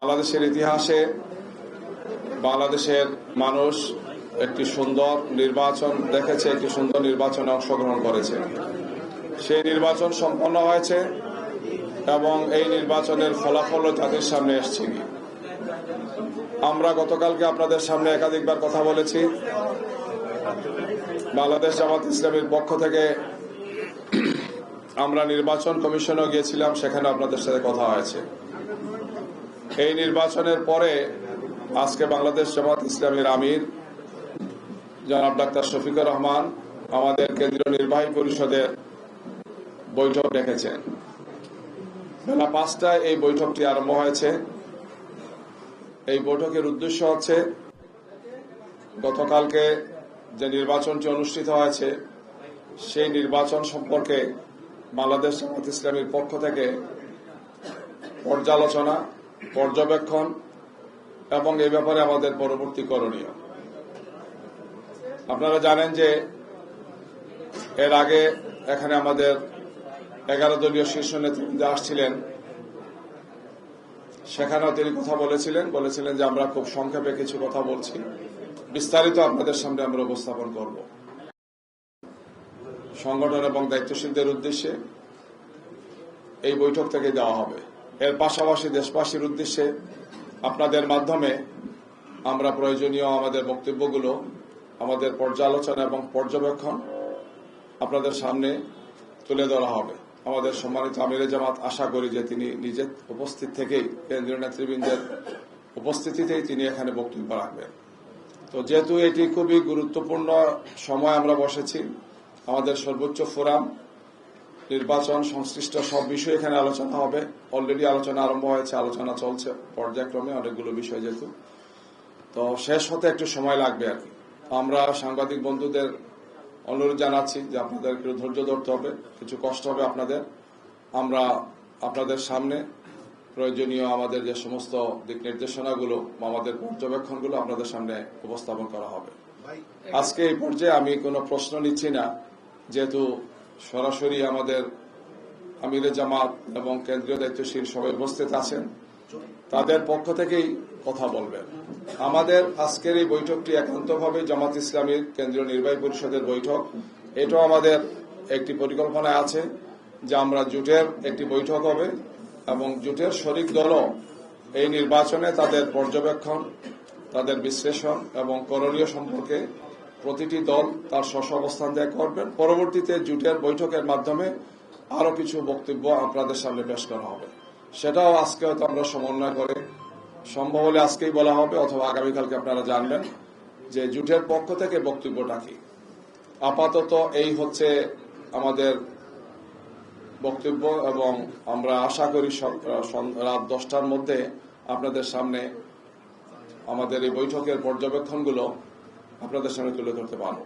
বাংলাদেশের ইতিহাসে বাংলাদেশের মানুষ একটি সুন্দর নির্বাচন দেখেছে, একটি সুন্দর নির্বাচনে অংশগ্রহণ করেছে। সেই নির্বাচন সম্পন্ন হয়েছে এবং এই নির্বাচনের ফলাফলও জাতির সামনে এসেছে। আমরা গতকালকে আপনাদের সামনে একাধিকবার কথা বলেছি। বাংলাদেশ জামাত ইসলামীর পক্ষ থেকে আমরা নির্বাচন কমিশনেও গিয়েছিলাম, সেখানে আপনাদের সাথে কথা হয়েছে। এই নির্বাচনের পরে আজকে বাংলাদেশ জামাত ইসলামীর আমির জনাব ডাক্তার শফিকুর রহমান আমাদের কেন্দ্রীয় নির্বাহী পরিষদের বৈঠক ডেকেছেন। বেলা 5টায় এই বৈঠকটি আরম্ভ হয়েছে। এই বৈঠকের উদ্দেশ্য হচ্ছে গতকালকে যে নির্বাচনটি অনুষ্ঠিত হয়েছে সেই নির্বাচন সম্পর্কে বাংলাদেশ জামাত ইসলামীর পক্ষ থেকে পর্যালোচনা, পর্যবেক্ষণ এবং এই ব্যাপারে আমাদের পরবর্তী করণীয়। আপনারা জানেন যে এর আগে এখানে আমাদের 11 দলীয় শীর্ষ নেতৃবৃন্দ আসছিলেন, সেখানেও তিনি কথা বলেছিলেন যে আমরা খুব সংক্ষেপে কিছু কথা বলছি, বিস্তারিত আপনাদের সামনে আমরা উপস্থাপন করব। সংগঠন এবং দায়িত্বশীলদের উদ্দেশ্যে এই বৈঠক থেকে দেওয়া হবে। এর পাশাপাশি দেশবাসীর উদ্দেশ্যে আপনাদের মাধ্যমে আমরা প্রয়োজনীয় আমাদের বক্তব্যগুলো, আমাদের পর্যালোচনা এবং পর্যবেক্ষণ আপনাদের সামনে তুলে ধরা হবে। আমাদের সম্মানিত আমিরে জামাত আশা করি যে তিনি নিজে উপস্থিত থেকেই, কেন্দ্রীয় নেতৃবৃন্দের উপস্থিতিতেই তিনি এখানে বক্তব্য রাখবেন। তো যেহেতু এটি খুবই গুরুত্বপূর্ণ সময় আমরা বসেছি, আমাদের সর্বোচ্চ ফোরাম, নির্বাচন সংশ্লিষ্ট সব বিষয় এখানে আলোচনা হবে। অলরেডি আলোচনা আরম্ভ হয়েছে, আলোচনা চলছে পর্যায়ক্রমে অনেকগুলো বিষয়, যেহেতু তো শেষ হতে একটু সময় লাগবে আর কি। আমরা সাংবাদিক বন্ধুদের অনুরোধ জানাচ্ছি যে আপনাদের একটু ধৈর্য ধরতে হবে, কিছু কষ্ট হবে আপনাদের। আমরা আপনাদের সামনে প্রয়োজনীয় আমাদের যে সমস্ত দিক নির্দেশনাগুলো বা আমাদের পর্যবেক্ষণগুলো আপনাদের সামনে উপস্থাপন করা হবে। আজকে এই পর্যায়ে আমি কোনো প্রশ্ন নিচ্ছি না, যেহেতু সরাসরি আমাদের আমিরে জামাত এবং কেন্দ্রীয় দায়িত্বশীল সবাই উপস্থিত আছেন, তাদের পক্ষ থেকেই কথা বলবেন। আমাদের আজকের এই বৈঠকটি একান্তভাবে জামাত ইসলামীর কেন্দ্রীয় নির্বাহী পরিষদের বৈঠক। এটাও আমাদের একটি পরিকল্পনায় আছে যে আমরা জোটের একটি বৈঠক হবে এবং জোটের শরিক দলও এই নির্বাচনে তাদের পর্যবেক্ষণ, তাদের বিশ্লেষণ এবং করণীয় সম্পর্কে প্রতিটি দল তার স্ব অবস্থান দেয়া করবেন। পরবর্তীতে জোটের বৈঠকের মাধ্যমে আরো কিছু বক্তব্য আপনাদের সামনে পেশ করা হবে। সেটাও আজকে হয়তো আমরা সমন্বয় করে, সম্ভব হলে আজকেই বলা হবে অথবা আগামীকালকে আপনারা জানবেন যে জোটের পক্ষ থেকে বক্তব্যটা কি। আপাতত এই হচ্ছে আমাদের বক্তব্য এবং আমরা আশা করি রাত 10টার মধ্যে আপনাদের সামনে আমাদের এই বৈঠকের পর্যবেক্ষণগুলো আপনাদের সামনে তুলে ধরতে পারব।